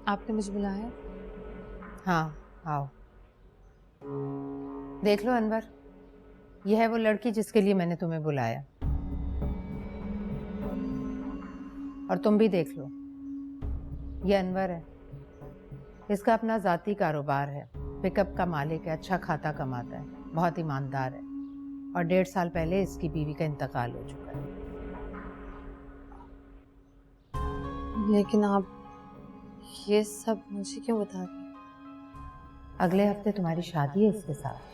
आपने मुझे बुलाया? हाँ आओ। देख लो अनवर, यह है वो लड़की जिसके लिए मैंने तुम्हें बुलाया। और तुम भी देख लो, ये अनवर है। इसका अपना जाती कारोबार है, पिकअप का मालिक है, अच्छा खाता कमाता है, बहुत ईमानदार है। और 1.5 साल पहले इसकी बीवी का इंतकाल हो चुका है। लेकिन आप ये सब मुझे क्यों बता रही? अगले हफ्ते तुम्हारी शादी है इसके साथ।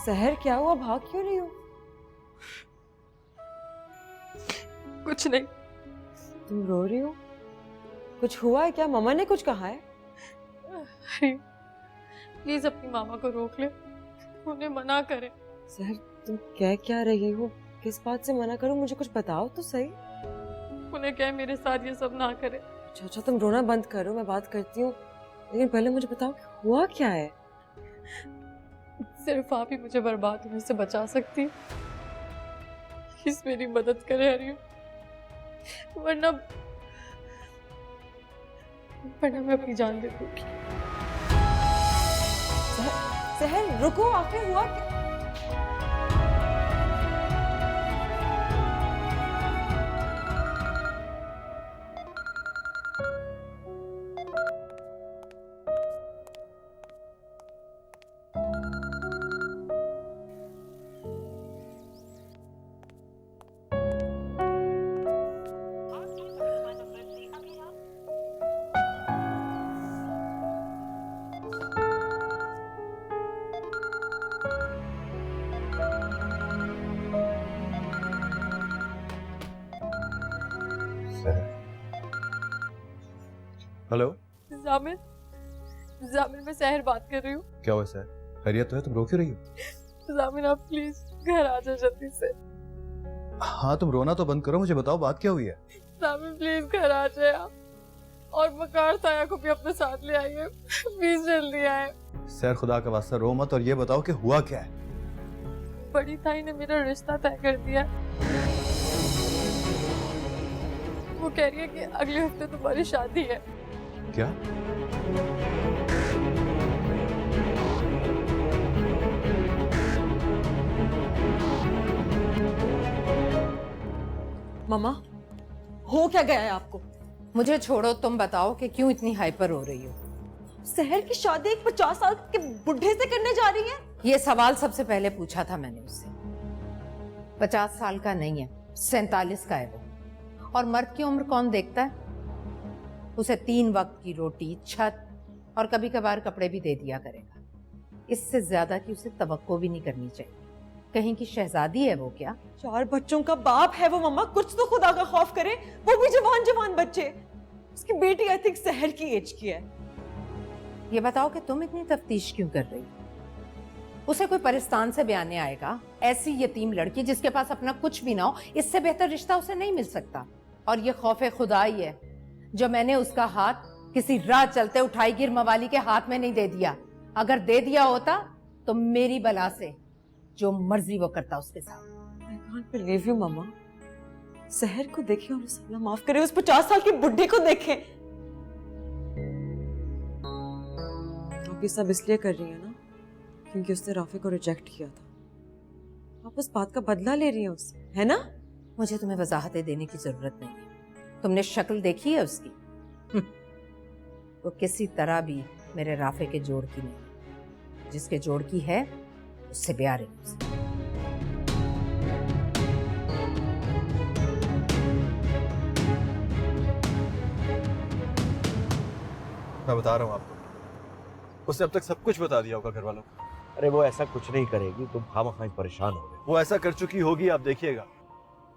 सहर क्या हुआ, भाग क्यों रही हो? कुछ नहीं। तुम रो रही हो? कुछ हुआ है क्या? मम्मा ने कुछ कहा है? अरे प्लीज अपनी मामा को रोक ले, उन्हें मना करे। सहर तुम कह क्या रही हो? किस बात से मना करूं? मुझे कुछ बताओ तो सही। उन्हें क्या मेरे साथ ये सब ना करे। अच्छा तुम रोना बंद करो, मैं बात करती हूँ, लेकिन पहले मुझे बताओ कि हुआ क्या है? सिर्फ आप ही मुझे बर्बाद होने से बचा सकती हैं। प्लीज मेरी मदद करे हरियो, वरना मैं अपनी जान दे दूंगी। सहर रुको, आखिर हुआ क्या? हेलो जामिर, जामिर मैं सहर बात कर रही हूँ। क्या हुआ सर? खैरियत तो है? तुम रो क्यों रही हो? जामिर आप प्लीज घर आ जाओ जल्दी से। हाँ तुम रोना तो बंद करो, मुझे बताओ बात क्या हुई है? जामिर प्लीज घर आ जाए आप, और मकार साया को भी अपने साथ ले आइए, प्लीज जल्दी आए। सर खुदा का वास्ता रो मत और ये बताओ कि हुआ क्या है? बड़ी ताई ने मेरा रिश्ता तय कर दिया। वो कह रही है कि अगले हफ्ते तुम्हारी शादी है। क्या? मम्मा हो क्या गया है आपको? मुझे छोड़ो, तुम बताओ कि क्यों इतनी हाइपर हो रही हो? सहर की शादी एक 50 साल के बुढ़े से करने जा रही है? ये सवाल सबसे पहले पूछा था मैंने उससे। 50 साल का नहीं है, 47 का है वो। और मर्द की उम्र कौन देखता है? उसे 3 वक्त की रोटी, छत और कभी कभार कपड़े भी दे दिया करेगा। इससे ज्यादा की उसे तवक्को भी नहीं करनी चाहिए। कहीं की शहजादी है वो क्या? 4 बच्चों का बाप है वो मम्मा, कुछ तो खुदा का खौफ करे, वो भी जवान जवान बच्चे। उसकी बेटी आई थिंक सहर की एज की है। ये बताओ कि तुम इतनी तफ्तीश क्यों कर रही हो? उसे कोई परिस्तान से बयाने आएगा, ऐसी यतीम लड़की जिसके पास अपना कुछ भी ना हो, इससे बेहतर रिश्ता उसे नहीं मिल सकता। और ये खौफे खुदा ही है जो मैंने उसका हाथ किसी राह चलते उठाई गिर मवाली के हाथ में नहीं दे दिया। अगर दे दिया होता तो मेरी बला से जो मर्जी वो करता उसके साथ। I can't believe you मम्मा। सहर को देखें और उसे अल्लाह माफ करे, उस 50 साल के बुढ़े को देखें। आप ये सब इसलिए कर रही है ना क्योंकि उसने राफे को रिजेक्ट किया था। आप उस बात का बदला ले रही हैं उससे, है ना? मुझे तुम्हें वजाहतें देने की जरूरत नहीं है। तुमने शक्ल देखी है उसकी? वो किसी तरह भी मेरे राफे के जोड़ की नहीं। जिसके जोड़ की है उससे प्यार है मुझे। मैं बता रहा हूँ आपको, उसने अब तक सब कुछ बता दिया होगा घर वालों को। अरे वो ऐसा कुछ नहीं करेगी, तुम खामखा परेशान हो गए। वो ऐसा कर चुकी होगी, आप देखिएगा।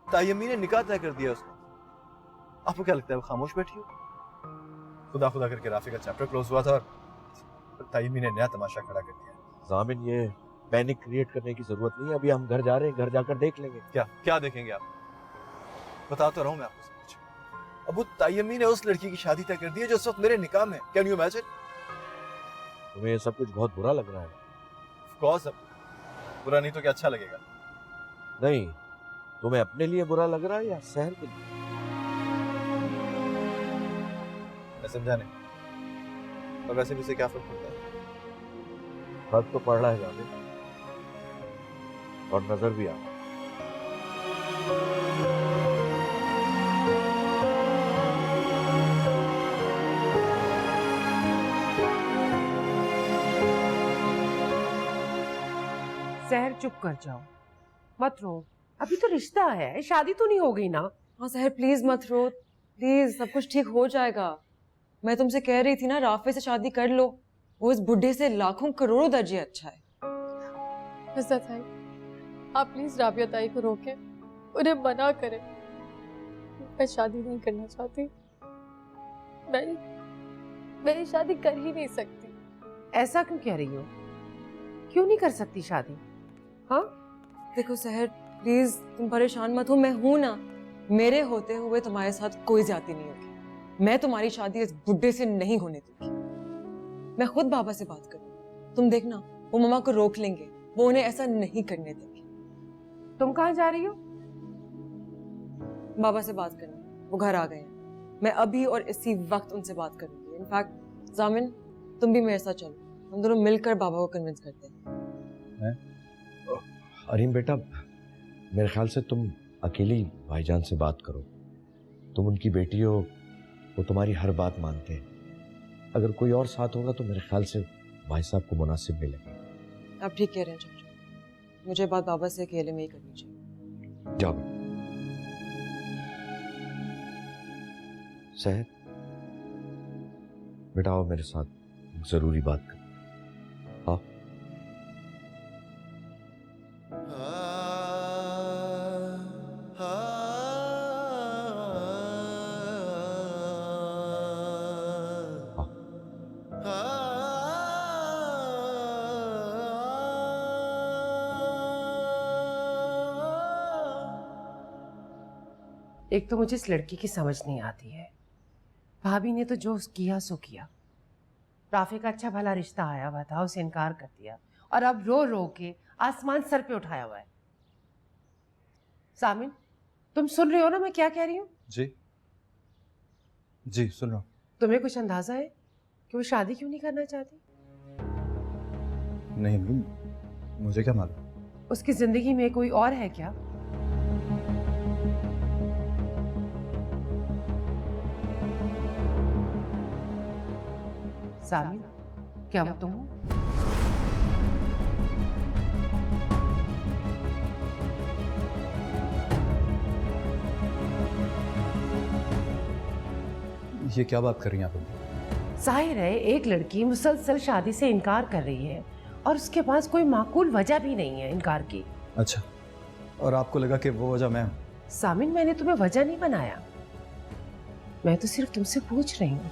तायम्मी ने निकाह तय कर दिया उसका। आपको क्या लगता है वो खामोश बैठी हो? खुदा खुदा करके राफी का चैप्टर क्लोज हुआ था और ताइमी ने नया तमाशा खड़ा कर दिया। जामिन, ये पैनिक क्रिएट करने की जरूरत नहीं है। अभी हम घर जा रहे हैं, घर जाकर देख लेंगे। क्या क्या देखेंगे आप? बता तो रहा हूँ मैं आपको सब कुछ। अबू ताइमी ने उस लड़की की शादी तय कर दी है जो उस वक्त मेरे निकाह में। Can you imagine? तुम्हें ये सब कुछ बहुत बुरा लग रहा है? ऑफ कोर्स, अब बुरा नहीं तो क्या अच्छा लगेगा? नहीं, तुम्हें अपने लिए बुरा लग रहा है या शहर के लिए? मैं समझा नहीं। और वैसे भी इसे क्या फर्क पड़ता है? फर्क तो पड़ रहा है जामिन, और नजर भी आ रहा है। सहर चुप कर जाओ, मत रो। अभी तो रिश्ता है, शादी तो नहीं हो गई ना। हाँ सहर प्लीज मत रो, प्लीज, सब कुछ ठीक हो जाएगा। मैं तुमसे कह रही थी ना, राफे से शादी कर लो, वो इस बुढ़े से लाखों करोड़ों दर्जे अच्छा है। इज्जत है, आप प्लीज राबिया ताई को रोके, उन्हें मना करें। मैं शादी नहीं करना चाहती। मैं ये शादी कर ही नहीं सकती। ऐसा क्यों कह रही हो? क्यों नहीं कर सकती शादी? हाँ, देखो सहर प्लीज, तुम परेशान मत हो, मैं हूं ना। मेरे होते हुए तुम्हारे साथ कोई ज्यादती नहीं होगी। मैं तुम्हारी शादी इस बुड्ढे से नहीं होने दूंगी। मैं खुद बाबा से बात करूंगी, तुम देखना, वो मम्मा को रोक लेंगे, वो उन्हें ऐसा नहीं करने देंगे। तुम कहाँ जा रही हो? बाबा से बात करना, वो घर आ गए हैं। मैं अभी और इसी वक्त उनसे बात करूंगी। इनफैक्ट जामिन, तुम भी मेरे साथ चलो, हम दोनों मिलकर बाबा को कन्विंस करते हैं। अरीम बेटा, मेरे ख्याल से तुम अकेली भाईजान से बात करो। तुम उनकी बेटी हो, वो तुम्हारी हर बात मानते हैं। अगर कोई और साथ होगा तो मेरे ख्याल से भाई साहब को मुनासिब भी लगेगा। आप ठीक कह रहे हैं चाचा, मुझे बात बाबा से अकेले में ही करनी चाहिए। जाओ सहर, बेटा आओ मेरे साथ, जरूरी बात कर। आओ। एक तो मुझे इस लड़की की समझ नहीं आती है। भाभी ने तो जो किया सो किया। राफे का अच्छा भला रिश्ता आया हुआ था, उसे इनकार कर दिया, और अब रो रो के आसमान सर पे उठाया हुआ है। सामिन, तुम सुन रहे हो ना मैं क्या कह रही हूँ? जी जी सुन रहा हूँ। तुम्हें कुछ अंदाजा है कि वो शादी क्यों नहीं करना चाहती? नहीं, मुझे क्या मालूम। उसकी जिंदगी में कोई और है क्या? सामिन, क्या वो तुम हो? ये क्या बात कर रही हैं आप? जाहिर है एक लड़की मुसलसल शादी से इनकार कर रही है और उसके पास कोई माकूल वजह भी नहीं है इनकार की। अच्छा, और आपको लगा कि वो वजह मैं हूं? सामिन, मैंने तुम्हें वजह नहीं बनाया, मैं तो सिर्फ तुमसे पूछ रही हूँ।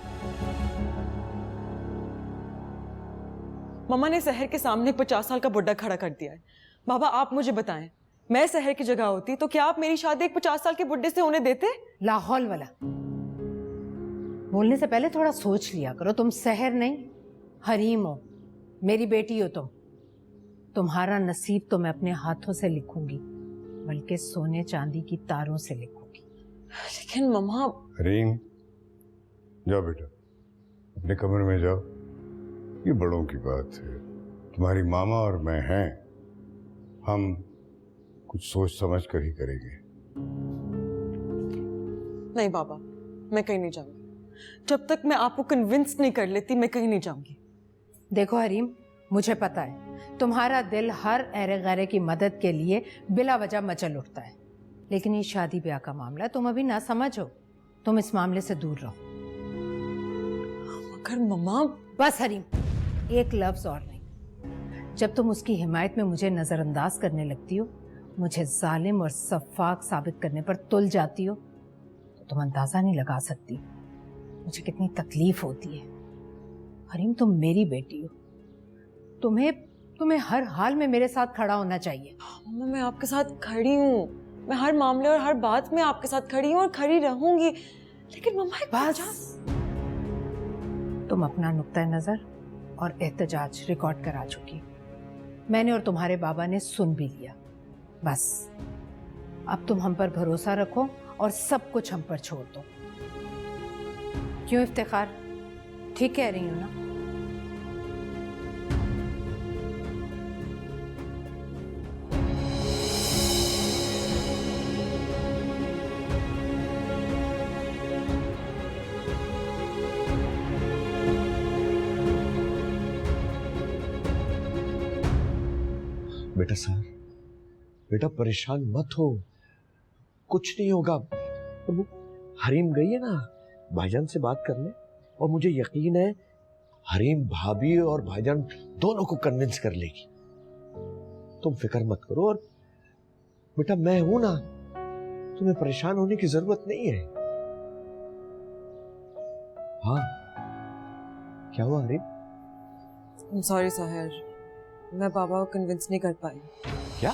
मम्मा ने सहर के सामने 50 साल का बुड्ढा खड़ा कर दिया है। बाबा आप मुझे बताएं, मैं सहर की जगह होती तो क्या आप मेरी शादी एक 50 साल के बुड्ढे से होने देते? लाहौल वाला, बोलने से पहले थोड़ा सोच लिया करो। तुम सहर नहीं, हरीम हो, मेरी बेटी हो तुम। तुम्हारा नसीब तो मैं अपने हाथों से लिखूंगी, बल्कि सोने चांदी की तारों से लिखूंगी। लेकिन मम्मा। हरीम, जाओ बेटा, अपने कमरे में जाओ। ये बड़ों की बात है, तुम्हारी मामा और मैं हैं, हम कुछ सोच समझ कर ही करेंगे। नहीं बाबा, मैं कहीं नहीं जाऊंगी। जब तक मैं आपको कन्विंस नहीं कर लेती मैं कहीं नहीं जाऊंगी। देखो हरीम, मुझे पता है तुम्हारा दिल हर ऐरे गैरे की मदद के लिए बिला वजह मचल उठता है, लेकिन ये शादी ब्याह का मामला है, तुम अभी ना समझो। तुम इस मामले से दूर रहो। मगर मम्मा। बस हरीम, एक लफ्ज और नहीं। जब तुम उसकी हिमायत में मुझे नजरअंदाज करने लगती हो, मुझे जालिम और सफाक साबित करने पर तुल जाती हो, तो तुम अंदाजा नहीं लगा सकती मुझे कितनी तकलीफ होती है। हरीम, तुम मेरी बेटी हो, तुम्हें हर हाल में मेरे साथ खड़ा होना चाहिए। मम्मा मैं आपके साथ खड़ी हूँ, मैं हर मामले और हर बात में आपके साथ खड़ी हूँ और खड़ी रहूंगी, लेकिन मम्मा एक बस, तुम अपना नुक्ता नजर और एहतजाज रिकॉर्ड करा चुकी, मैंने और तुम्हारे बाबा ने सुन भी लिया। बस अब तुम हम पर भरोसा रखो और सब कुछ हम पर छोड़ दो। क्यों इफ्तिखार, ठीक कह रही हूं ना? बेटा सर, बेटा परेशान मत हो, कुछ नहीं होगा। वो हरीम गई है ना भाईजान से बात करने, और मुझे यकीन है हरीम भाभी और भाईजान दोनों को कन्विंस कर लेगी। तुम फिक्र मत करो, और बेटा मैं हूं ना, तुम्हें परेशान होने की जरूरत नहीं है। हाँ, क्या हुआ हरीम? सॉरी साहिर, मैं पापा को कन्विंस नहीं कर पाई। क्या?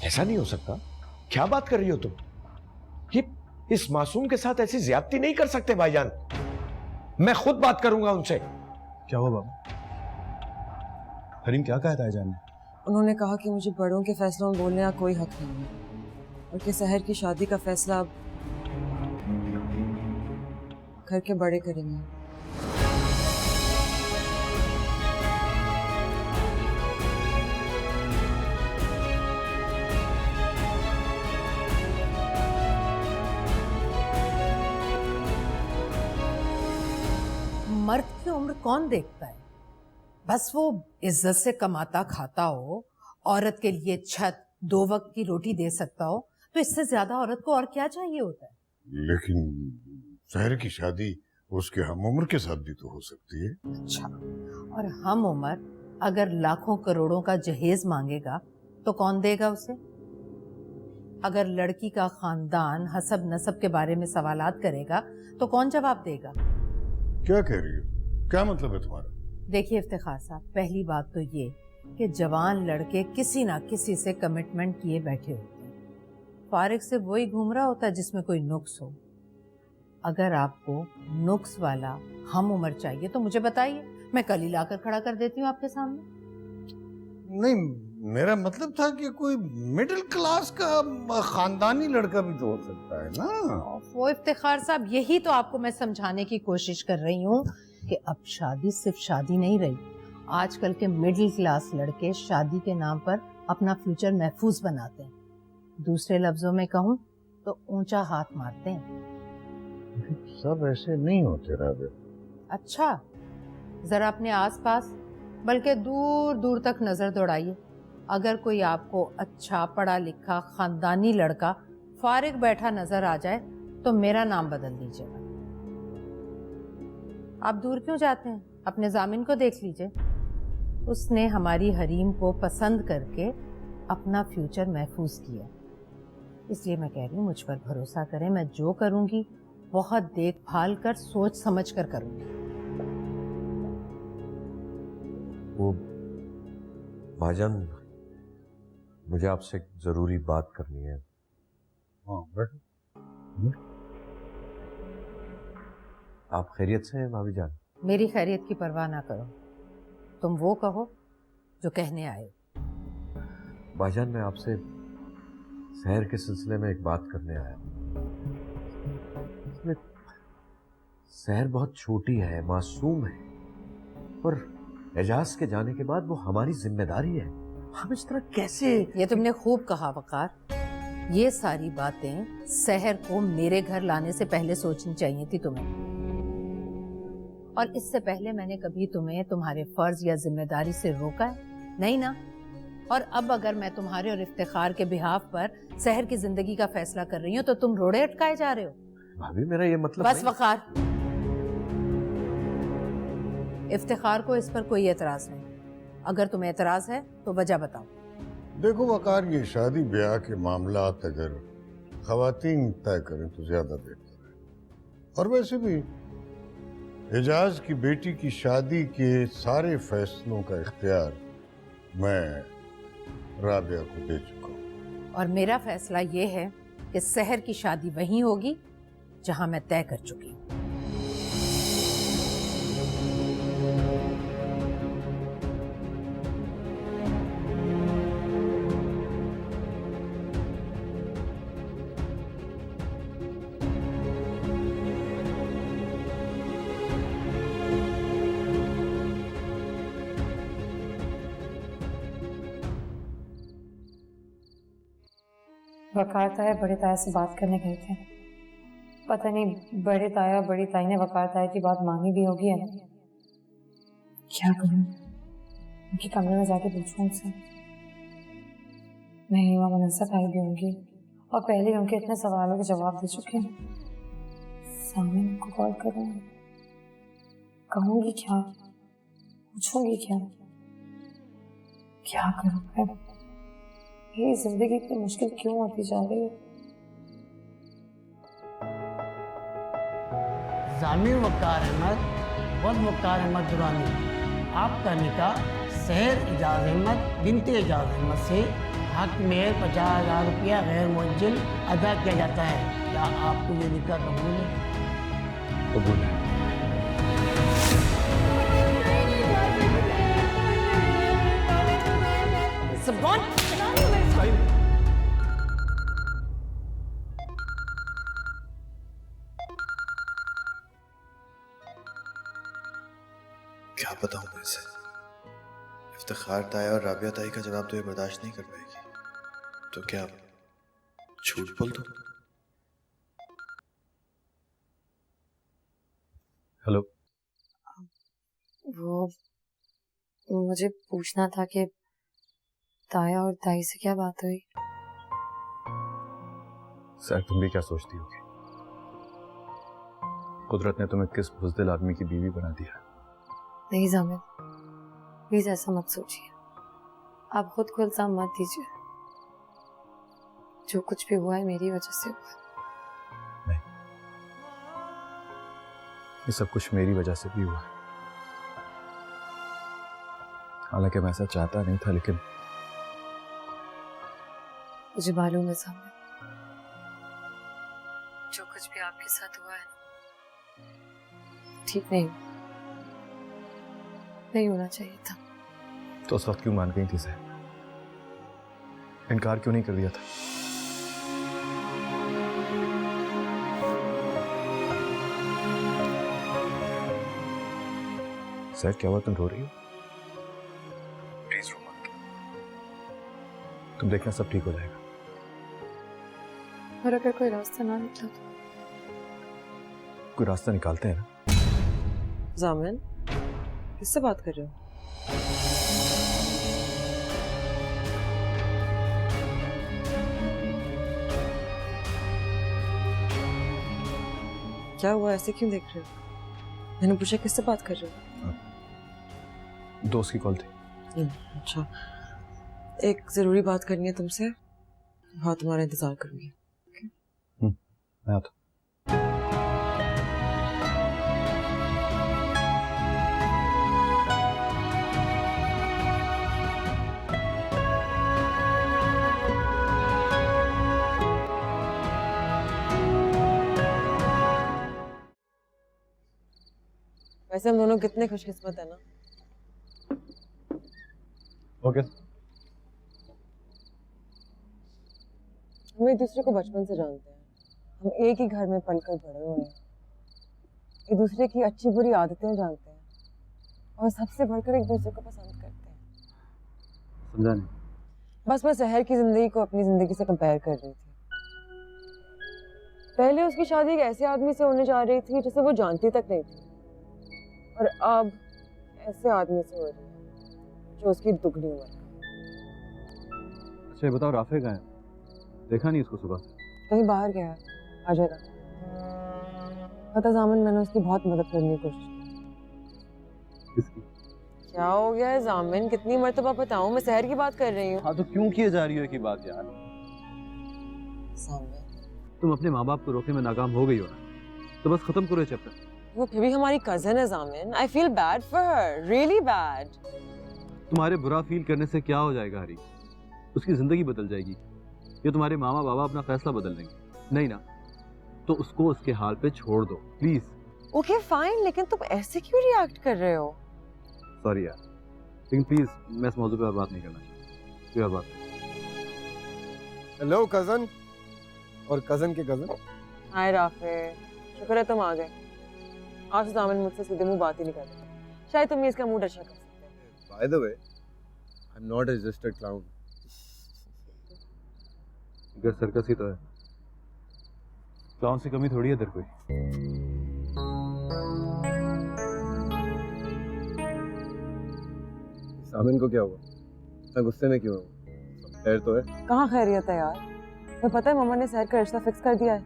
ऐसा नहीं हो सकता, क्या बात कर रही हो तुम? ये इस मासूम के साथ ऐसी ज्यादती नहीं कर सकते भाईजान, मैं खुद बात करूंगा उनसे। क्या हुआ बाबा? हरीम क्या कहा था जान ने? उन्होंने कहा कि मुझे बड़ों के फैसलों में बोलने का कोई हक नहीं है, और कि सहर की शादी का फैसला अब घर के बड़े करेंगे। मर्द की उम्र कौन देखता है? बस वो इज्जत से कमाता खाता हो, औरत के लिए छत, 2 वक्त की रोटी दे सकता हो, तो इससे ज्यादा औरत को और क्या चाहिए होता है? लेकिन सहर की शादी उसके हम उम्र के साथ भी तो हो सकती है। अच्छा, और हम उम्र अगर लाखों करोड़ों का जहेज मांगेगा तो कौन देगा उसे? अगर लड़की का खानदान हसब नसब के बारे में सवालात करेगा तो कौन जवाब देगा? क्या कह रही हो? क्या मतलब है तुम्हारा? देखिए इफ्तिखार साहब, पहली बात तो ये कि जवान लड़के किसी ना किसी से कमिटमेंट किए बैठे होते हैं। फारिग से वही घूम रहा होता है जिसमें कोई नुक्स हो। अगर आपको नुक्स वाला हम उम्र चाहिए तो मुझे बताइए, मैं कल ही लाकर खड़ा कर देती हूँ आपके सामने। नहीं, मेरा मतलब था कि कोई मिडिल क्लास का खानदानी लड़का भी तो हो सकता है ना। वो इफ्तिखार साहब, यही तो आपको मैं समझाने की कोशिश कर रही हूँ कि अब शादी सिर्फ शादी नहीं रही। आजकल के मिडिल क्लास लड़के शादी के नाम पर अपना फ्यूचर महफूज बनाते हैं। दूसरे लफ्जों में कहूँ तो ऊंचा हाथ मारते हैं। सब ऐसे नहीं होते राबे। अच्छा, जरा अपने आसपास बल्कि दूर दूर तक नजर दौड़ाइए। अगर कोई आपको अच्छा पढ़ा लिखा खानदानी लड़का फारिग बैठा नजर आ जाए तो मेरा नाम बदल दीजिएगा। आप दूर क्यों जाते हैं? अपने जामिन को देख लीजिए, उसने हमारी हरीम को पसंद करके अपना फ्यूचर महफूज किया। इसलिए मैं कह रही हूँ, मुझ पर भरोसा करें, मैं जो करूंगी बहुत देखभाल कर सोच समझ कर करूंगी। वो भाईजान, मुझे आपसे एक जरूरी बात करनी है। हाँ बैठो। आप खैरियत से हैं भाभी जान? मेरी खैरियत की परवाह ना करो, तुम वो कहो जो कहने आए। भाईजान, मैं आपसे शहर के सिलसिले में एक बात करने आया। इसमें शहर बहुत छोटी है, मासूम है, और एजाज के जाने के बाद वो हमारी जिम्मेदारी है। हम इस तरह कैसे? ये तुमने खूब कहा वकार। ये सारी बातें शहर को मेरे घर लाने से पहले सोचनी चाहिए थी तुम्हें, और इससे पहले मैंने कभी तुम्हें तुम्हारे फर्ज या जिम्मेदारी से रोका है? नहीं ना। और अब अगर मैं तुम्हारे और इफ्तिखार के बिहाफ पर शहर की जिंदगी का फैसला कर रही हूँ तो तुम रोड़े अटकाए जा रहे हो। भाभी, मेरा ये मतलब बस नहीं। वकार, इफ्तिखार को इस पर कोई एतराज नहीं। अगर तुम्हें एतराज है तो वजह बताओ। देखो वकार, ये शादी ब्याह के मामलात अगर खवातीन तय करें तो ज्यादा बेहतर है। और वैसे भी एजाज की बेटी की शादी के सारे फैसलों का इख्तियार मैं राबिया को दे चुका हूं। और मेरा फैसला ये है कि सहर की शादी वहीं होगी जहां मैं तय कर चुकी हूँ। वकार ताया बड़े ताया से बात करने गए थे। पता नहीं बड़े ताया बड़ी ताई ने वकार ताया की बात मानी भी होगी या नहीं। क्या करूं, उनके कमरे में जाके पूछूं उनसे। नहीं वहां मुनस्सर आई भी होंगी और पहले ही उनके इतने सवालों के जवाब दे चुके हैं। सामने उनको कॉल करूं, कहूंगी क्या, पूछूंगी क्या, क्या करूं मैं? ये जिंदगी इतनी मुश्किल क्यों होती जा रही है? जामिर वकार अहमद व वकार अहमद दुरानी, आपका निकाह सहर एजाज अहमद बिनते एजाज अहमद से हक में 50,000 रुपया गैर मुअज्जल अदा किया जाता है। क्या आपको ये निकाह कबूल है? कबूल है। क्या बताऊं मैं इसे? इफ्तिखार ताया और राबिया ताई का जवाब तो ये बर्दाश्त नहीं कर पाएगी। तो क्या झूठ बोल दूं? हेलो, वो मुझे पूछना था कि ताया और ताई से क्या बात हुई? सर तुम भी क्या सोचती होगी? कुदरत ने तुम्हें किस बुज़दिल आदमी की बीवी बना दिया। नहीं जामिर, प्लीज ऐसा मत सोचिए। आप खुद को इल्जाम मत दीजिए। जो कुछ भी हुआ है मेरी वजह से हुआ। नहीं, ये सब कुछ मेरी वजह से भी हुआ। हालांकि मैं ऐसा चाहता नहीं था, लेकिन मुझे मालूम है जामिर, जो कुछ भी आपके साथ हुआ है ठीक नहीं होना चाहिए था। तो उस वक्त क्यों मान गई थी सर? इनकार क्यों नहीं कर दिया था? सर क्या हुआ, तुम रो रही हो? प्लीज रो मत, तुम देखना सब ठीक हो जाएगा। और अगर कोई रास्ता ना निकला तो? कोई रास्ता निकालते हैं ना। जामिन, किससे बात कर रहे हो? क्या हुआ, ऐसे क्यों देख रहे हो? मैंने पूछा किससे बात कर रहे हो? दोस्त की कॉल थी। अच्छा, एक जरूरी बात करनी है तुमसे। हाँ, तुम्हारा इंतजार करूंगी। मैं आता हूं। वैसे हम दोनों कितने खुशकिस्मत है ना। ओके। हम एक दूसरे को बचपन से जानते हैं। हम एक ही घर में पलकर बड़े हुए हैं। एक दूसरे की अच्छी बुरी आदतें जानते हैं और सबसे बढ़कर एक दूसरे को पसंद करते हैं। समझा नहीं। बस मैं सहर की जिंदगी को अपनी जिंदगी से कंपेयर कर रही थी। पहले उसकी शादी एक ऐसे आदमी से होने जा रही थी जिसे वो जानती तक नहीं थी, और अब ऐसे आदमी से हो रही है जो उसकी दुगनी उम्र का। अच्छा ये बताओ, राफे कहाँ है? देखा नहीं उसको सुबह से। कहीं बाहर गया है, आ जाएगा। पता जामिन, मैंने उसकी बहुत मदद करने की कोशिश की। किसकी? क्या हो गया है जामिन, कितनी मर्तबा बताऊं? मैं सहर की बात कर रही हूँ। हाँ तो क्यों किए जा रही हो की बात यार? जामिन, तुम अपने माँ बाप को रोकने में नाकाम हो गई हो ना, तो बस खत्म करो ये चैप्टर। वो फिर भी हमारी कजन है जामिन। I feel bad for her, really bad. तुम्हारे बुरा फील करने से क्या हो जाएगा हरी? उसकी जिंदगी बदल जाएगी या तुम्हारे मामा बाबा अपना फैसला बदल लेंगे? नहीं ना, तो उसको उसके हाल पे छोड़ दो प्लीज। ओके फाइन, लेकिन तुम ऐसे क्यों रिएक्ट कर रहे हो? सॉरी यार, लेकिन प्लीज मैं इस मौजूद पे और बात नहीं करना चाहता। कोई और बात नहीं। हेलो कजन और कजन के कजन। हाय राफे, शुक्र है तुम आ गए। आज जामिन मुझसे सीधे मुंह बात ही नहीं कर रहा। शायद तुम इसका मूड अच्छा कर सकते हो। By the way, I am not a registered clown. अगर सर्कस ही तो है, क्लाउन से कमी थोड़ी है तेरे कोई। सामिन को क्या हुआ? इतना गुस्से में क्यों है? खैर तो है? कहाँ खैरियत है यार? तो पता है मम्मा ने सहर का रिश्ता फिक्स कर दिया है,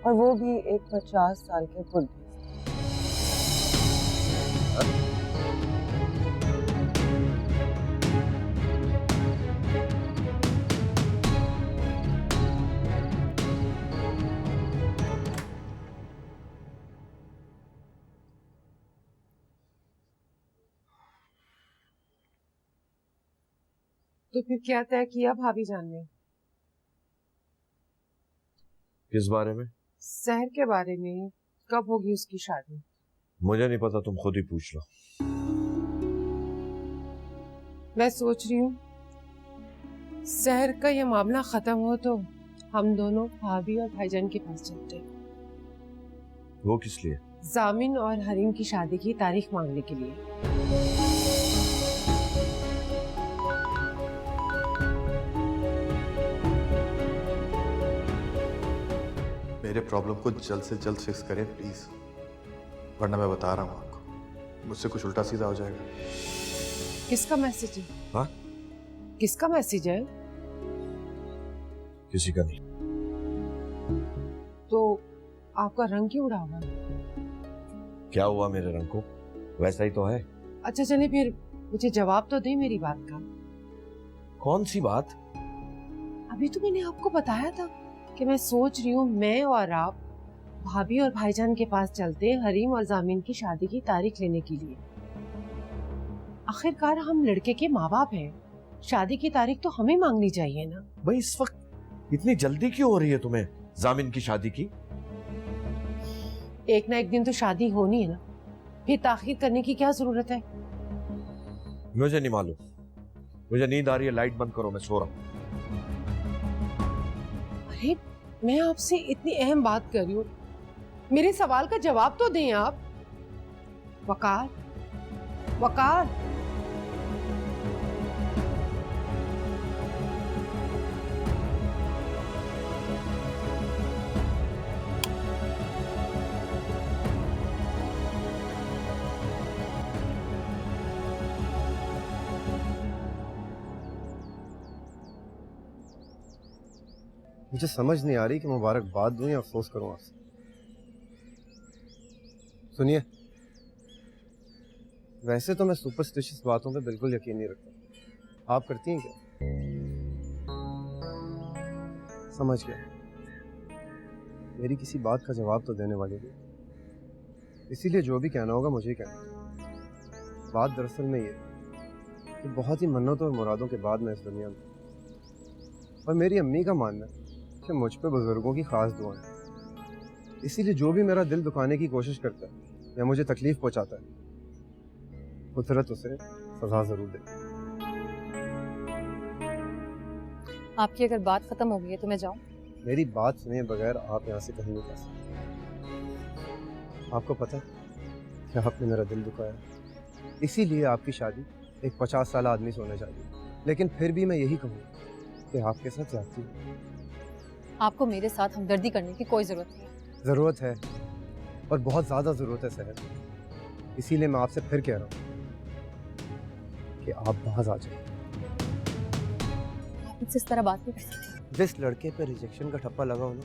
और वो भी एक 50 साल के बुढ़े। तो फिर क्या तय किया भाभी जान ने? किस बारे में? सहर के बारे में। कब होगी उसकी शादी? मुझे नहीं पता, तुम खुद ही पूछ लो। मैं सोच रही हूँ सहर का ये मामला खत्म हो तो हम दोनों भाभी और भाईजान के पास चलते हैं। वो किस लिए? जामिन और हरीम की शादी की तारीख मांगने के लिए। मेरे प्रॉब्लम को जल्द से जल्द फिक्स करें प्लीज, वरना मैं बता रहा हूँ आपको, मुझसे कुछ उल्टा सीधा हो जाएगा। किसका मैसेज है? हाँ? किसका मैसेज है? किसी का नहीं। तो आपका रंग क्यों उड़ा हुआ? क्या हुआ मेरे रंग को? वैसा ही तो है। अच्छा चलिए फिर मुझे जवाब तो दे मेरी बात का। कौन सी बात? अभी तो मैंने आपको बताया था कि मैं सोच रही हूँ मैं और आप भाभी और भाईजान के पास चलते हैं हरीम और जामिन की शादी की तारीख लेने के लिए। आखिरकार हम लड़के के माँ बाप हैं, शादी की तारीख तो हमें मांगनी चाहिए ना। भाई इस वक्त इतनी जल्दी क्यों हो रही है तुम्हें जामिन की शादी की? एक ना एक दिन तो शादी होनी है ना, फिर ताखीर करने की क्या जरूरत है? मुझे नहीं मालूम, मुझे नींद आ रही है, लाइट बंद करो, मैं सो रहा हूँ। अरे मैं आपसे इतनी अहम बात कर रही हूँ, मेरे सवाल का जवाब तो दें आप। वकार, वकार। मुझे समझ नहीं आ रही कि मुबारकबाद दूं या अफसोस करूं आपसे। सुनिए, वैसे तो मैं सुपरस्टिशियस बातों पे बिल्कुल यकीन नहीं रखता। आप करती हैं क्या? समझ गया, मेरी किसी बात का जवाब तो देने वाली नहीं, इसीलिए जो भी कहना होगा मुझे ही कहना। बात दरअसल में ये कि बहुत ही मन्नतों और मुरादों के बाद मैं इस दुनिया में, और मेरी अम्मी का मानना है कि मुझ पे बुजुर्गों की खास दुआएं हैं। इसीलिए जो भी मेरा दिल दुखाने की कोशिश करता है या मुझे तकलीफ पहुंचाता है, कुदरत उसे सजा जरूर दे। आपकी अगर बात खत्म हो गई है तो मैं जाऊं? मेरी बात सुने बगैर आप यहाँ से कहीं नहीं जा सकते। आपको पता है कि आपने मेरा दिल दुखाया, इसीलिए आपकी शादी एक 50 साल आदमी से होने चाहिए, लेकिन फिर भी मैं यही कहूँगा कि आपके साथ जाती है। आपको मेरे साथ हमदर्दी करने की कोई जरूरत नहीं है। ज़रूरत है, और बहुत ज़्यादा ज़रूरत है सहर। इसीलिए मैं आपसे फिर कह रहा हूँ कि आप बाहर आ जाए। आप मुझसे इस तरह बात नहीं कर सकते। जिस लड़के पे रिजेक्शन का ठप्पा लगा हो ना,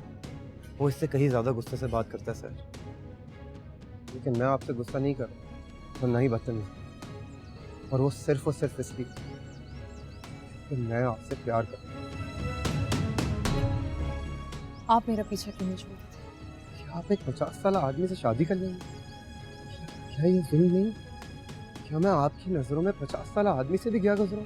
वो इससे कहीं ज़्यादा गुस्से से बात करता है सहर। लेकिन मैं आपसे गुस्सा नहीं कर रहा और ना ही बदतमीज़ी, और वो सिर्फ इसलिए कि मैं आपसे प्यार करता हूँ। आप मेरा पीछा क्यों नहीं छोड़ते थे? आप एक 50 साल आदमी से शादी कर लेंगे? क्या ये जुल्म नहीं? क्या मैं आपकी नजरों में 50 साल आदमी से भी क्या गुजरा?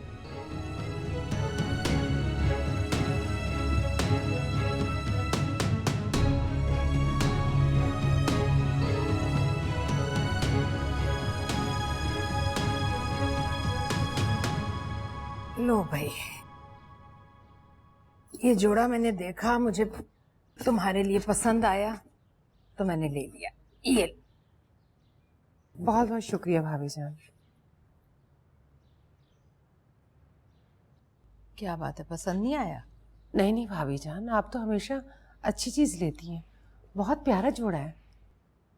लो भाई, ये जोड़ा मैंने देखा, मुझे तुम्हारे लिए पसंद आया तो मैंने ले लिया। ये बहुत बहुत शुक्रिया भाभी जान। क्या बात है, पसंद नहीं आया? नहीं नहीं भाभी जान, आप तो हमेशा अच्छी चीज लेती हैं। बहुत प्यारा जोड़ा है।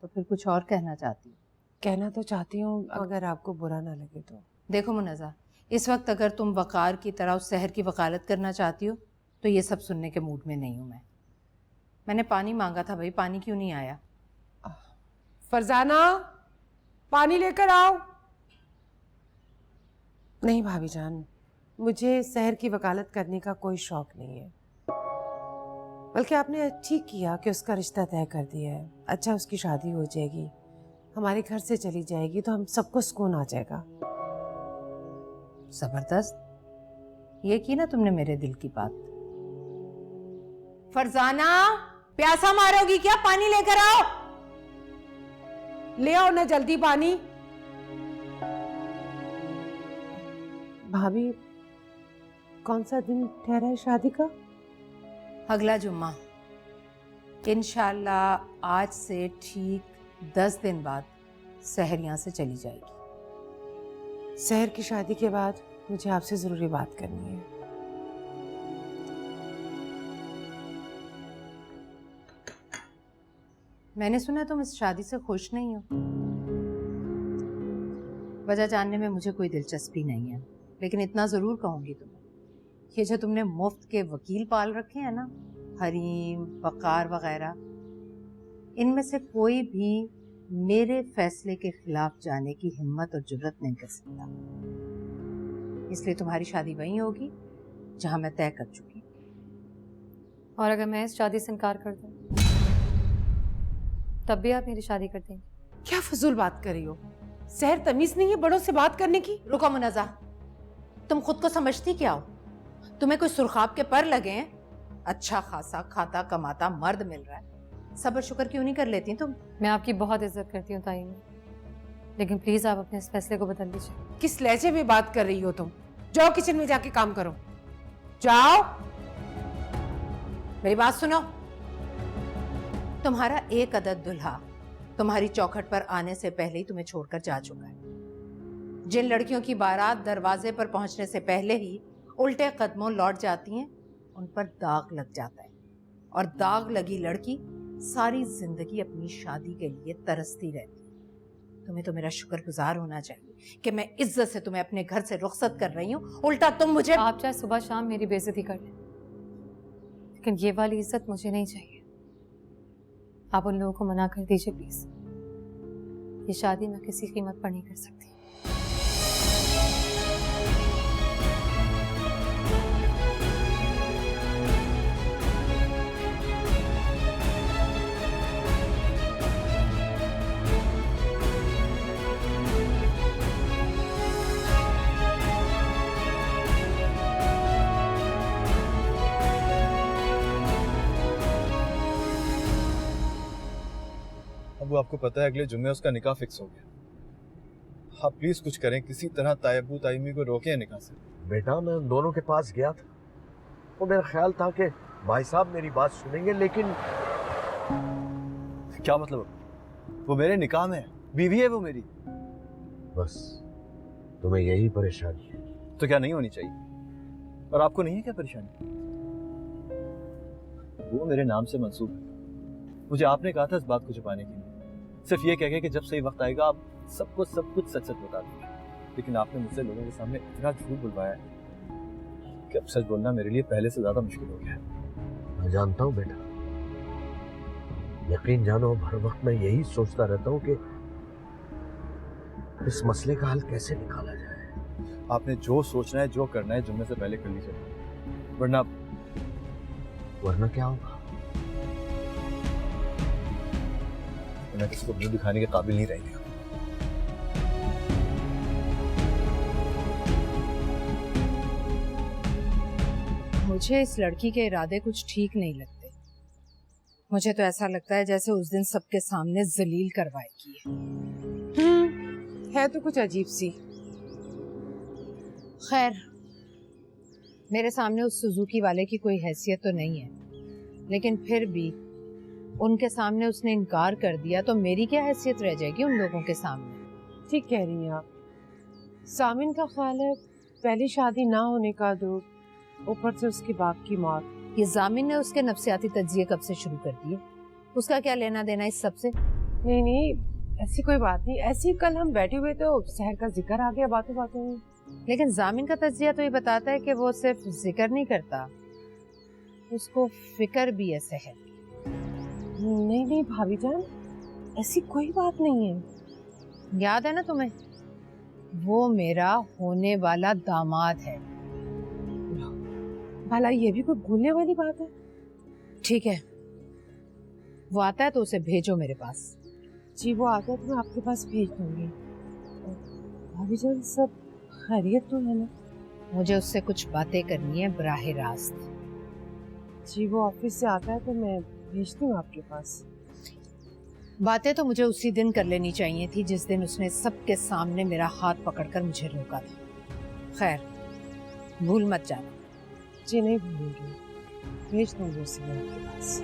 तो फिर कुछ और कहना चाहती हूँ? कहना तो चाहती हूँ, अगर आपको बुरा ना लगे तो। देखो मुनज़्ज़ा, इस वक्त अगर तुम वकार की तरह उस शहर की वकालत करना चाहती हो तो ये सब सुनने के मूड में नहीं हूँ मैं। मैंने पानी मांगा था भाई, पानी क्यों नहीं आया? फरजाना, पानी लेकर आओ। नहीं भाभी जान, मुझे शहर की वकालत करने का कोई शौक नहीं है। बल्कि आपने ठीक किया कि उसका रिश्ता तय कर दिया है। अच्छा, उसकी शादी हो जाएगी, हमारे घर से चली जाएगी तो हम सबको सुकून आ जाएगा। जबरदस्त, ये की ना तुमने मेरे दिल की बात। फरजाना, प्यासा मारोगी क्या? पानी लेकर आओ। ले आओ ना जल्दी पानी। भाभी, कौन सा दिन ठहरा है शादी का? अगला जुम्मा। इंशाल्लाह आज से ठीक 10 दिन बाद शहर यहाँ से चली जाएगी। शहर की शादी के बाद मुझे आपसे जरूरी बात करनी है। मैंने सुना तुम इस शादी से खुश नहीं हो। वजह जानने में मुझे कोई दिलचस्पी नहीं है, लेकिन इतना जरूर कहूंगी तुम्हें, ये जो तुमने मुफ्त के वकील पाल रखे हैं ना, हरीम, वकार वगैरह, इनमें से कोई भी मेरे फैसले के खिलाफ जाने की हिम्मत और जुर्रत नहीं कर सकता। इसलिए तुम्हारी शादी वहीं होगी जहां मैं तय कर चुकी। और अगर मैं इस शादी से इनकार कर दूं तब भी आप मेरी शादी कर देंगे? क्या फजूल बात कर रही हो? शहर तमीज नहीं है बड़ों से बात करने की? रुको मुनज़्ज़ा, तुम खुद को समझती क्या हो? तुम्हें कोई सुरखाब के पर लगे हैं? अच्छा खासा खाता कमाता मर्द मिल रहा है, सब्र शुक्र क्यों नहीं कर लेती तुम? मैं आपकी बहुत इज्जत करती हूँ ताई, लेकिन प्लीज आप अपने इस फैसले को बदल दीजिए। किस लहजे में बात कर रही हो तुम? जाओ किचन में जाके काम करो, जाओ। मेरी बात सुनो, तुम्हारा एक अदद दुल्हा तुम्हारी चौखट पर आने से पहले ही तुम्हें छोड़कर जा चुका है। जिन लड़कियों की बारात दरवाजे पर पहुंचने से पहले ही उल्टे कदमों लौट जाती हैं, उन पर दाग लग जाता है, और दाग लगी लड़की सारी जिंदगी अपनी शादी के लिए तरसती रहती है। तुम्हें तो मेरा शुक्रगुजार होना चाहिए कि मैं इज्जत से तुम्हें अपने घर से रुखसत कर रही हूँ, उल्टा तुम मुझे। आप चाहे सुबह शाम मेरी बेइज्जती कर लें, लेकिन ये वाली इज्जत मुझे नहीं चाहिए। आप उन लोगों को मना कर दीजिए प्लीज। ये शादी मैं किसी कीमत पर नहीं कर सकती। अब आपको पता है अगले जुम्मे उसका निकाह फिक्स हो गया। आप प्लीज कुछ करें, किसी तरह तायबू ताइमी को रोकें निकाह से। बेटा मैं उन दोनों के पास गया था, वो मेरा ख्याल था कि भाई साहब मेरी बात सुनेंगे, लेकिन क्या मतलब? वो मेरे निकाह में है, बीवी है वो मेरी। बस तुम्हें यही परेशानी है तो क्या नहीं होनी चाहिए? और आपको नहीं है क्या परेशानी? वो मेरे नाम से मंसूब है। मुझे आपने कहा था इस बात को छुपाने के लिए, सिर्फ ये कह के कि जब सही वक्त आएगा आप सबको सब कुछ सच सच बता देंगे, लेकिन आपने मुझसे लोगों के सामने इतना झूठ बुलवाया है कि अब सच बोलना मेरे लिए पहले से ज्यादा मुश्किल हो गया है। मैं जानता हूँ बेटा, यकीन जानो हर वक्त मैं यही सोचता रहता हूँ कि इस मसले का हल कैसे निकाला जाए। आपने जो सोचना है, जो करना है, जुम्मे से पहले कर लीजिए, वरना वरना क्या होगा? कि मैं किसी को मुंह दिखाने के काबिल नहीं रह गया। मुझे इस लड़की के इरादे कुछ ठीक नहीं लगते। मुझे तो ऐसा लगता है जैसे उस दिन सबके सामने जलील करवाएगी। है तो कुछ अजीब सी। खैर, मेरे सामने उस सुजुकी वाले की कोई हैसियत तो नहीं है, लेकिन फिर भी उनके सामने उसने इनकार कर दिया तो मेरी क्या हैसियत रह जाएगी उन लोगों के सामने। ठीक कह रही हैं आप। सामिन का ख्याल है पहली शादी ना होने का दुख, ऊपर से उसके बाप की मौत। ये जामिन ने उसके नफ्सियाती तज्जिए कब से शुरू कर दिए? उसका क्या लेना देना इस सब से? नहीं नहीं, ऐसी कोई बात नहीं। ऐसी कल हम बैठे हुए तो शहर का जिक्र आ गया बातों बातों में। लेकिन जामिन का तज्जिया तो ये बताता है कि वो सिर्फ जिक्र नहीं करता, उसको फिक्र भी है शहर की। नहीं नहीं भाभी जान, ऐसी कोई बात नहीं है। याद है ना तुम्हें, वो मेरा होने वाला दामाद है। भला ये भी कोई भूलने वाली बात है? ठीक है, वो आता है तो उसे भेजो मेरे पास। जी वो आता है तो मैं आपके पास भेज दूंगी। भाभी जान सब खैरियत तो है ना? मुझे उससे कुछ बातें करनी है बराह रास्त। जी वो ऑफिस से आता है तो मैं भेजती हूँ आपके पास। बातें तो मुझे उसी दिन कर लेनी चाहिए थी जिस दिन उसने सबके सामने मेरा हाथ पकड़कर मुझे रोका था। खैर, भूल मत जाना। जी नहीं भूलूंगी, भेज दूंगी उसी दिन आपके पास।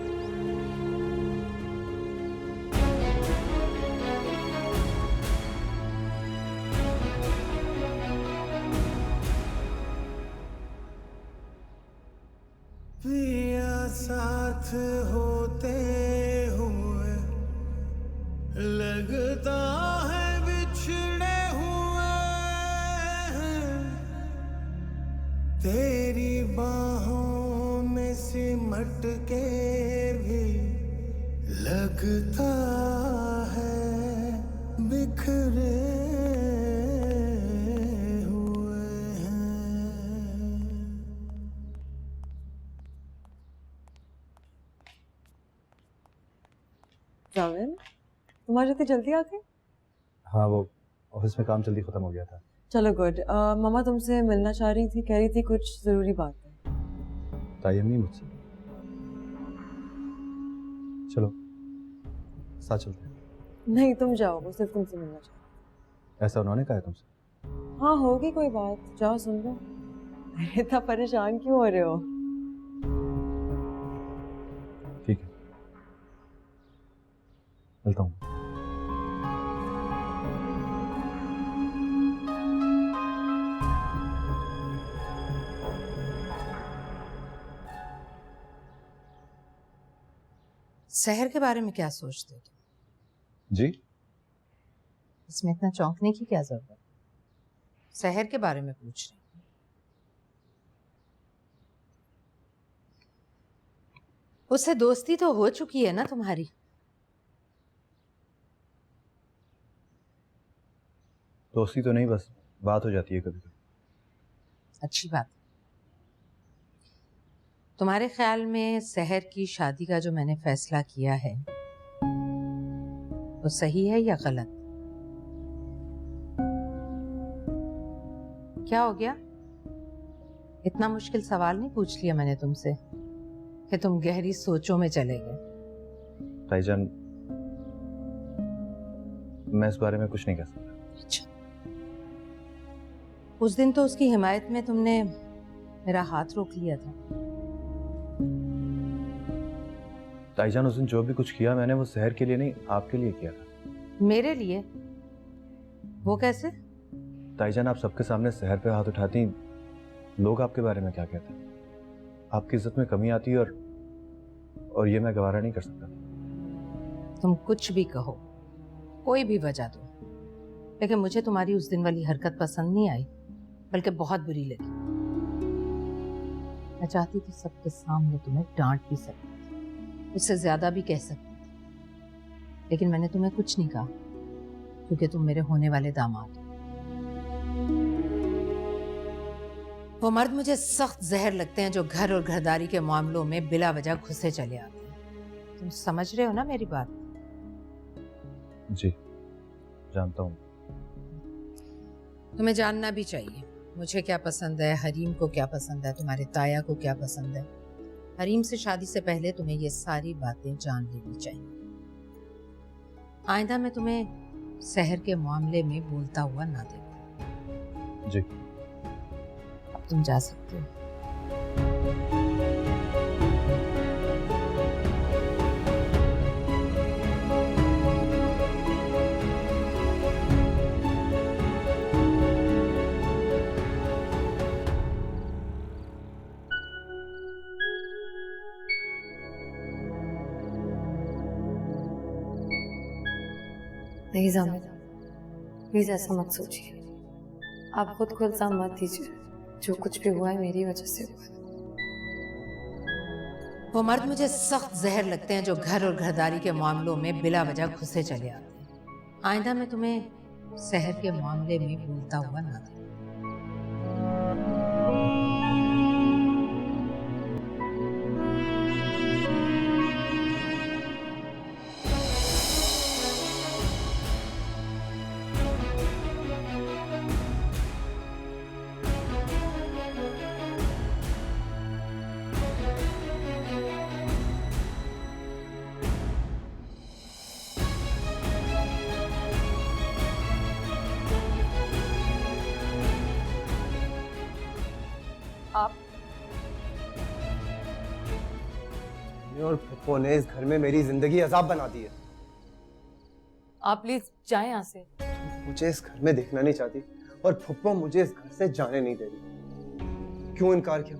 पिया साथ होते हुए लगता है बिछड़े हुए हैं, तेरी बाहों में सिमट के भी लगता है बिखरे जावेद, तुम्हारे इतनी जल्दी आ गए? हाँ, वो ऑफिस में काम जल्दी खत्म हो गया था। चलो गुड। मम्मा तुमसे मिलना चाह रही थी, कह रही थी कुछ जरूरी बात है। तायम नहीं मुझसे। चलो साथ चलते हैं। नहीं तुम जाओ, वो सिर्फ तुमसे मिलना चाह। ऐसा उन्होंने कहा है तुमसे? हाँ होगी कोई बात, जाओ सुन लो। इतना परेशान क्यों हो रहे हो? ठीक है, मिलता हूँ। शहर के बारे में क्या सोचते हो तुम? जी? इसमें इतना चौंकने की क्या जरूरत है? शहर के बारे में पूछ रही हूँ। उससे दोस्ती तो हो चुकी है ना तुम्हारी? दोस्ती तो नहीं, बस बात हो जाती है कभी कभी। अच्छी बात। तुम्हारे ख्याल में शहर की शादी का जो मैंने फैसला किया है वो सही है या गलत? क्या हो गया? इतना मुश्किल सवाल नहीं पूछ लिया मैंने तुमसे कि तुम गहरी सोचों में चले गए। ताईजान, मैं इस बारे में कुछ नहीं कह सकता। अच्छा, उस दिन तो उसकी हिमायत में तुमने मेरा हाथ रोक लिया था। ताईजान, उस दिन जो भी कुछ किया मैंने वो शहर के लिए नहीं, आपके लिए किया था। मेरे लिए? वो कैसे? ताईजान, आप सबके सामने शहर पे हाथ उठाती, लोग आपके बारे में क्या कहते हैं? आपकी इज्जत में कमी आती है और ये मैं गवारा नहीं कर सकता। तुम कुछ भी कहो, कोई भी वजह दो, लेकिन मुझे तुम्हारी उस दिन वाली हरकत पसंद नहीं आई, बल्कि बहुत बुरी लगी। मैं चाहती थी सबके सामने तुम्हें डांट भी सकती थी, उससे ज्यादा भी कह सकती थी, लेकिन मैंने तुम्हें कुछ नहीं कहा क्योंकि तुम मेरे होने वाले दामाद हो। वो मर्द मुझे सख्त जहर लगते हैं जो घर और घरदारी के मामलों में बिला वजह घुसे चले आते हैं। तुम समझ रहे हो ना मेरी बात? जी जानता हूँ। तुम्हें जानना भी चाहिए मुझे क्या पसंद है, हरीम को क्या पसंद है, तुम्हारे ताया को क्या पसंद है। हरीम से शादी से पहले तुम्हें ये सारी बातें जान लेनी चाहिए। आइंदा मैं तुम्हें शहर के मामले में बोलता हुआ ना देखूं। जी अब तुम जा सकते हो। नहीं जामिद, प्लीज ऐसा मत सोचिए। आप खुद को इल्जाम मत दीजिए। जो कुछ भी हुआ है मेरी वजह से हुआ है। वो मर्द मुझे सख्त जहर लगते हैं जो घर और घरदारी के मामलों में बिला वजह घुसे चले आते हैं। आइंदा मैं तुम्हें शहर के मामले में बोलता हुआ ना देखूं। और फुप्पो ने इस घर में मेरी जिंदगी अजाब बना दी है। आप प्लीज जाएं यहाँ से। मुझे इस घर में देखना नहीं चाहती और फुप्पो मुझे इस घर से जाने नहीं दे रही। क्यों इनकार किया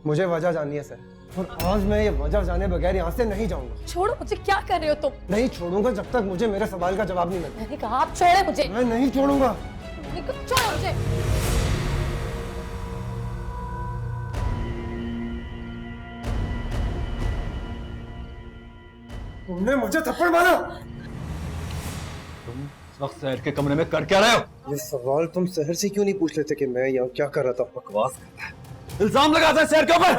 मुझे वजह जाननी है सर, और आज मैं ये वजह जाने बगैर यहाँ से नहीं जाऊंगा। छोड़ो मुझे, क्या कर रहे हो तुम? नहीं छोड़ूंगा जब तक मुझे मेरे सवाल का जवाब नहीं मिलता। मैंने कहा आप छोड़े मुझे। मैं नहीं छोड़ूंगा। छोड़ो मुझे। तुमने मुझे थप्पड़ मारा। तुम इस वक्त शहर के कमरे में कर क्या रहे हो? ये सवाल तुम शहर से क्यों नहीं पूछ लेते कि मैं यहाँ क्या कर रहा था? बकवास करता है, इल्जाम लगाता है शहर के ऊपर।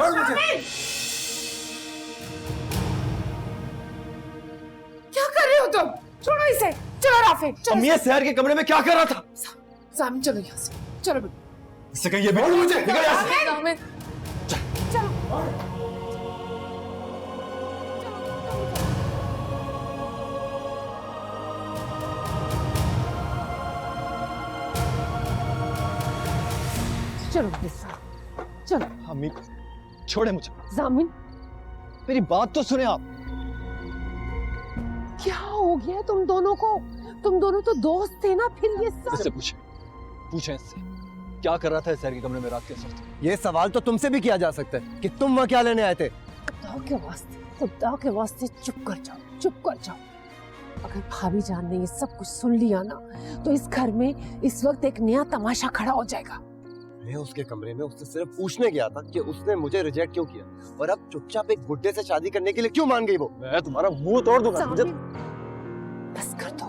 क्या कर रहे हो तुम? छोड़ो इसे। चलो राफे, चलो। अम्मी शहर के कमरे में क्या कर रहा था? सामने चलो यहाँ से, चलो। इससे कहीं ये बोल मुझे निकल यहाँ से। चलो। चलो चलो। अम्मी छोड़े मुझे। जामिन, मेरी बात तो सुने आप। क्या हो गया तुम दोनों को? तुम दोनों तो दोस्त थे ना, फिर ये सब। इससे पूछे इससे क्या कर रहा था शहर के कमरे में रात के वक्त? ये सवाल तो तुमसे भी किया जा सकता है कि तुम वहाँ क्या लेने आए थे? खुदा के वास्ते चुप कर जाओ, चुप कर जाओ। अगर भाभी जान ने ये सब कुछ सुन लिया ना, तो इस घर में इस वक्त एक नया तमाशा खड़ा हो जाएगा। मैं उसके कमरे में उससे सिर्फ पूछने गया था कि उसने मुझे रिजेक्ट क्यों किया, और अब चुपचाप एक बुड्ढे से शादी करने के लिए क्यों मान गई वो? मैं तुम्हारा मुंह तोड़ दूंगा। मुझे बस कर दो।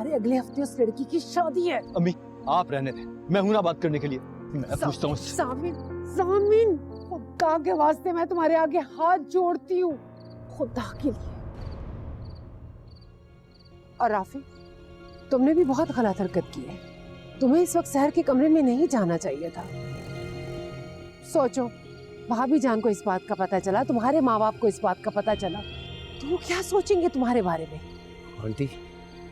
अरे अगले हफ्ते उस लड़की की शादी है। अम्मी आप रहने दें, मैं हूं ना बात करने के लिए। मैं पूछता हूँ। सामिन, खुदा के वास्ते मैं तुम्हारे आगे हाथ जोड़ती हूँ, खुदा के लिए। और राफी, तुमने भी बहुत गलत हरकत की है। तुम्हें इस वक्त शहर के कमरे में नहीं जाना चाहिए था। सोचो, भाभी जान को इस बात का पता चला, तुम्हारे माँ बाप को इस बात का पता चला, तो वो क्या सोचेंगे तुम्हारे बारे में? आंटी,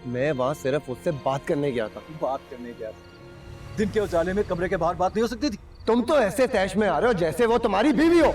मैं वहाँ सिर्फ उससे बात करने गया था। बात करने गया था? दिन के उजाले में कमरे के बाहर बात नहीं हो सकती थी? तुम तो ऐसे तैश में आ रहे हो जैसे वो तुम्हारी बीवी हो।